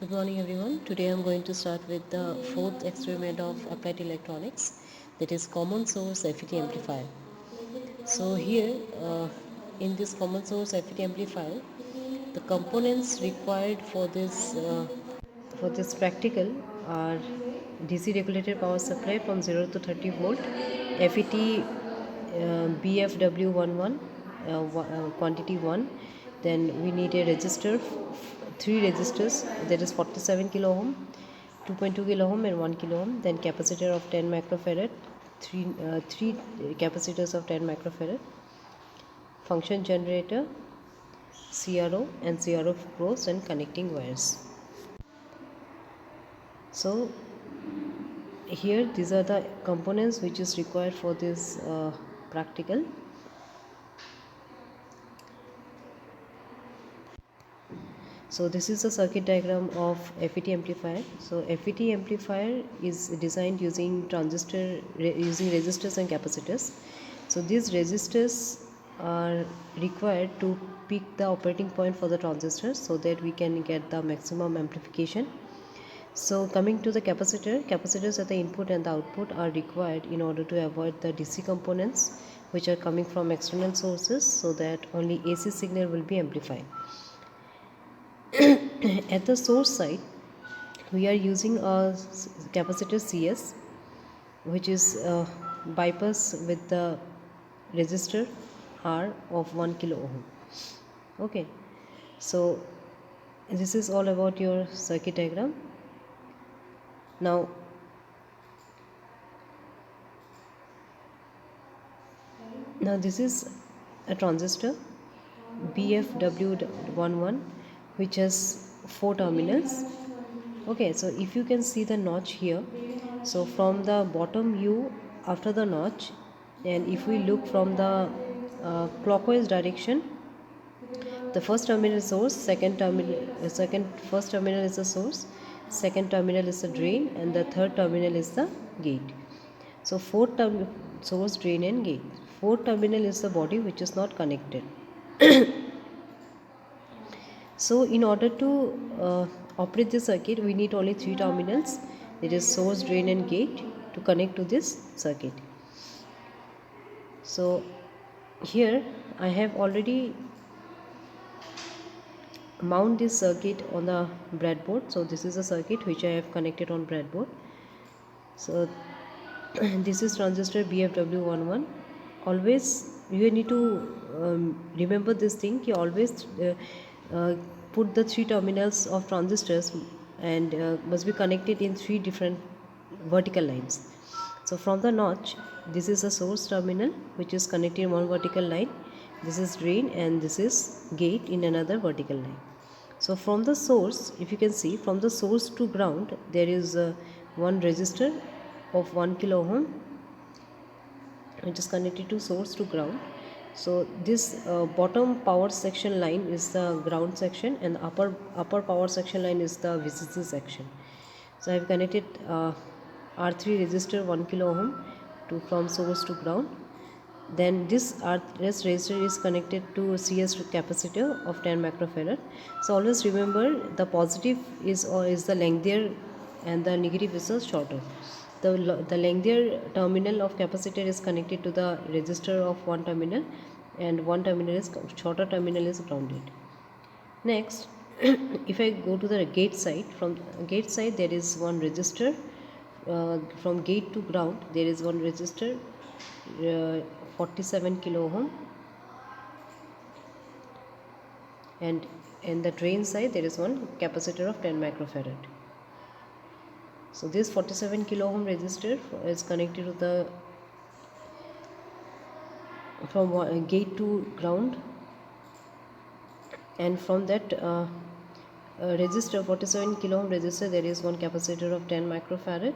Good morning everyone. Today I am going to start with the fourth experiment of applied electronics, that is common source FET amplifier. So here in this common source FET amplifier, the components required for this practical are DC regulated power supply from 0 to 30 volt, FET BFW11 quantity 1. Then we need a resistor, 3 resistors, that is 47 kilo ohm, 2.2 kilo ohm and 1 kilo ohm. Then capacitor of 10 microfarad, three capacitors of 10 microfarad, function generator, CRO and CRO pros and connecting wires. So here these are the components which is required for this practical. So this is a circuit diagram of FET amplifier. So FET amplifier is designed using using resistors and capacitors. So these resistors are required to pick the operating point for the transistor so that we can get the maximum amplification. So coming to the capacitors at the input and the output are required in order to avoid the DC components which are coming from external sources, so that only AC signal will be amplified. At the source side, we are using a capacitor CS, which is bypass with the resistor R of 1 kilo ohm. Okay, so this is all about your circuit diagram. Now this is a transistor BFW11 which has 4 terminals. Okay, so if you can see the notch here, so from the bottom U after the notch, and if we look from the clockwise direction, the first terminal is source, first terminal is the source, second terminal is the drain, and the third terminal is the gate. So fourth source, drain and gate. Fourth terminal is the body which is not connected. So in order to operate this circuit, we need only 3 terminals, it is source, drain and gate, to connect to this circuit. So here I have already mount this circuit on the breadboard. So this is a circuit which I have connected on breadboard. So this is transistor BFW11. Always you need to remember this thing, you always put the 3 terminals of transistors and must be connected in 3 different vertical lines. So from the notch, this is a source terminal which is connected in one vertical line, this is drain, and this is gate in another vertical line. So from the source, if you can see, from the source to ground, there is one resistor of 1 kilo ohm which is connected to source to ground. So this bottom power section line is the ground section, and the upper power section line is the VCC section. So I have connected R3 resistor 1 kilo ohm from source to ground. Then this RS resistor is connected to CS capacitor of 10 microfarad. So always remember, the positive is the lengthier and the negative is the shorter. The lengthier terminal of capacitor is connected to the resistor of one terminal, and one terminal is shorter terminal is grounded. Next, if I go to the gate side, from gate side there is one resistor. From gate to ground there is one resistor, 47 kilo ohm, and in the drain side there is one capacitor of 10 microfarad. So this 47 kilo ohm resistor is connected to the from gate to ground, and from that resistor 47 kilo ohm resistor there is one capacitor of 10 microfarad.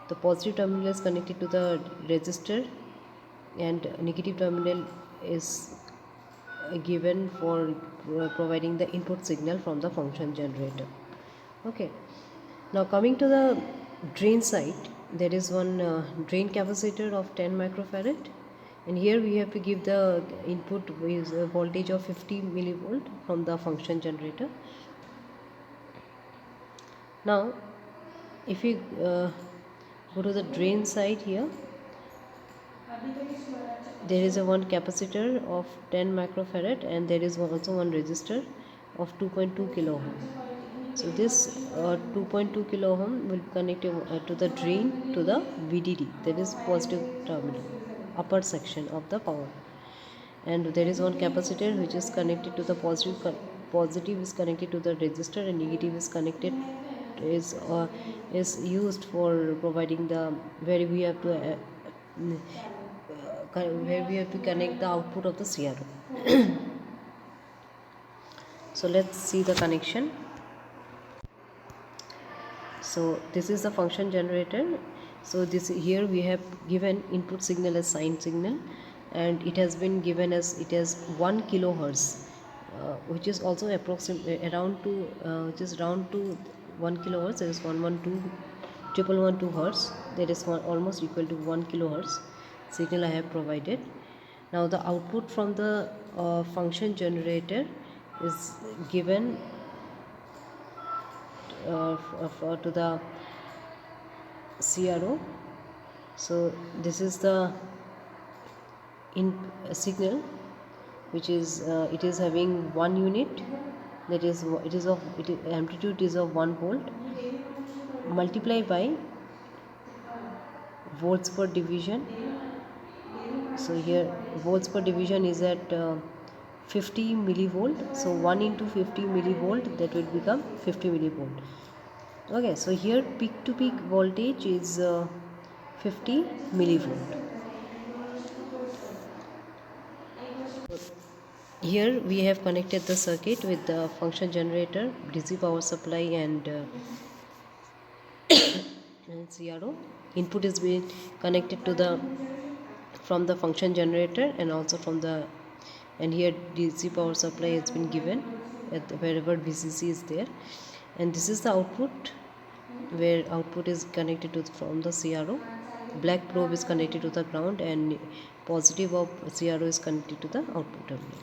The positive terminal is connected to the resistor, and negative terminal is given for providing the input signal from the function generator. Okay, now coming to the drain side, there is one drain capacitor of 10 microfarad, and here we have to give the input with a voltage of 50 millivolt from the function generator. Now if you go to the drain side here, there is a one capacitor of 10 microfarad, and there is also one resistor of 2.2 kilo ohm. So this 2.2 kilo ohm will be connected to the drain, to the VDD, that is positive terminal, upper section of the power. And there is one capacitor which is connected to the positive is connected to the resistor, and negative is connected is used for providing the where we have to connect the output of the CRO. So let's see the connection. So this is the function generator. So this here we have given input signal as sine signal, and it has been given as it is 1 kilohertz, which is also approximately around to which is round to 1 kilohertz. There is 112 hertz. That is almost equal to 1 kilohertz signal I have provided. Now the output from the function generator is given to the CRO. So this is the signal, which is it is having one unit, that is amplitude is of 1 volt, multiplied by volts per division. So here volts per division is at 50 millivolt. So 1 into 50 millivolt, that will become 50 millivolt. Okay, so here peak to peak voltage is 50 millivolt. Here we have connected the circuit with the function generator, DC power supply, and CRO. Input is being connected to the from the function generator, and also from the, and here DC power supply has been given at wherever VCC is there, and this is the output, where output is connected to from the CRO. Black probe is connected to the ground, and positive of CRO is connected to the output terminal.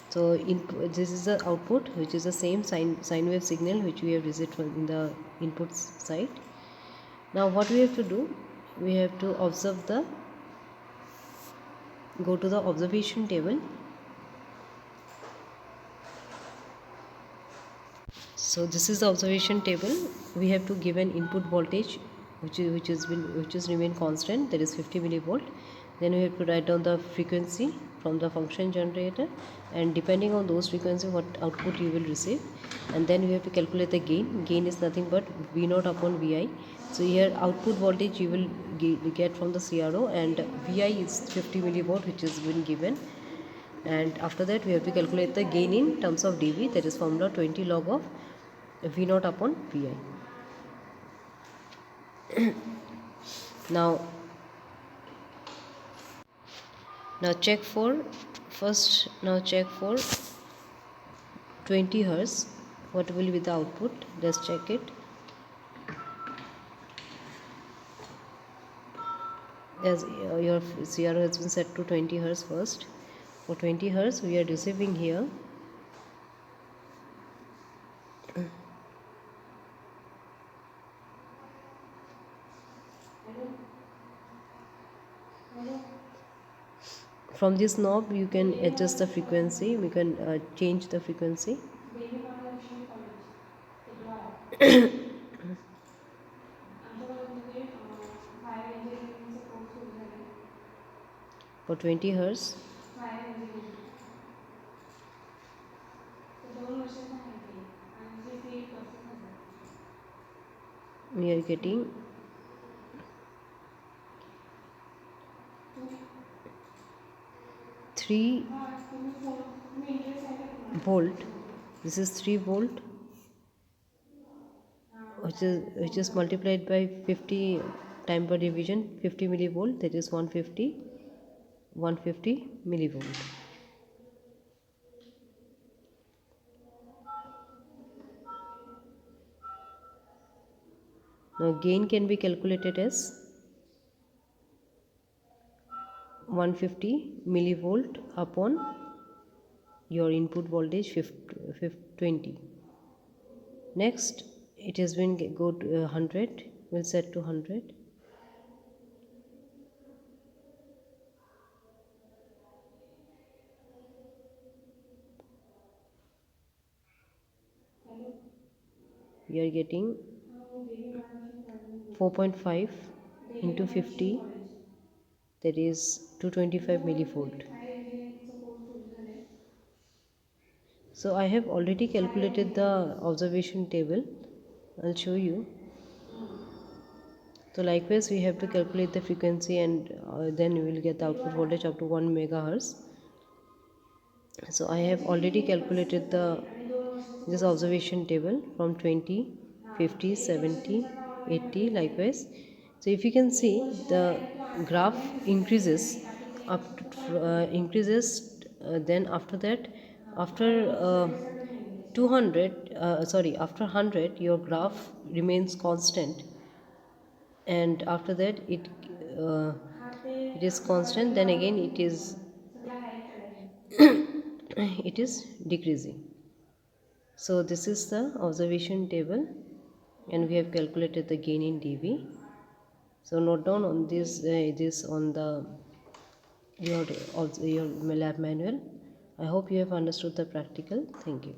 So this is the output, which is the same sine wave signal which we have received from in the input side. Now what we have to do, we have to go to the observation table. So this is the observation table. We have to give an input voltage which is remain constant, that is 50 millivolt. Then we have to write down the frequency from the function generator, and depending on those frequency what output you will receive. And then we have to calculate the gain is nothing but V naught upon Vi. So here output voltage you will get from the CRO, and Vi is 50 millivolt, which has been given. And after that we have to calculate the gain in terms of dB, that is formula 20 log of V naught upon Vi. Now check for 20 hertz, what will be the output. Let's check it. As your CRO has been set to 20 hertz first. For 20 hertz we are receiving here from this knob you can adjust the frequency, we can change the frequency. For 20 hertz we are getting 3 volt. This is 3 volt, which is multiplied by 50 time per division, 50 millivolt, that is 150 millivolt. Now gain can be calculated as 150 millivolt upon your input voltage 20. Next, it has been go to 100. We'll set to 100. We are getting 4.5 into 50, that is 225 millivolt. So I have already calculated the observation table. I'll show you. So likewise we have to calculate the frequency, and then we will get the output voltage up to 1 megahertz. So I have already calculated this observation table from 20, 50, 70, 80 likewise. So if you can see, the graph increases up to, then after that, after 200 sorry, after 100 your graph remains constant, and after that it is constant, then again it is decreasing. So this is the observation table, and we have calculated the gain in dB. So note down on this on the your lab manual. I hope you have understood the practical. Thank you.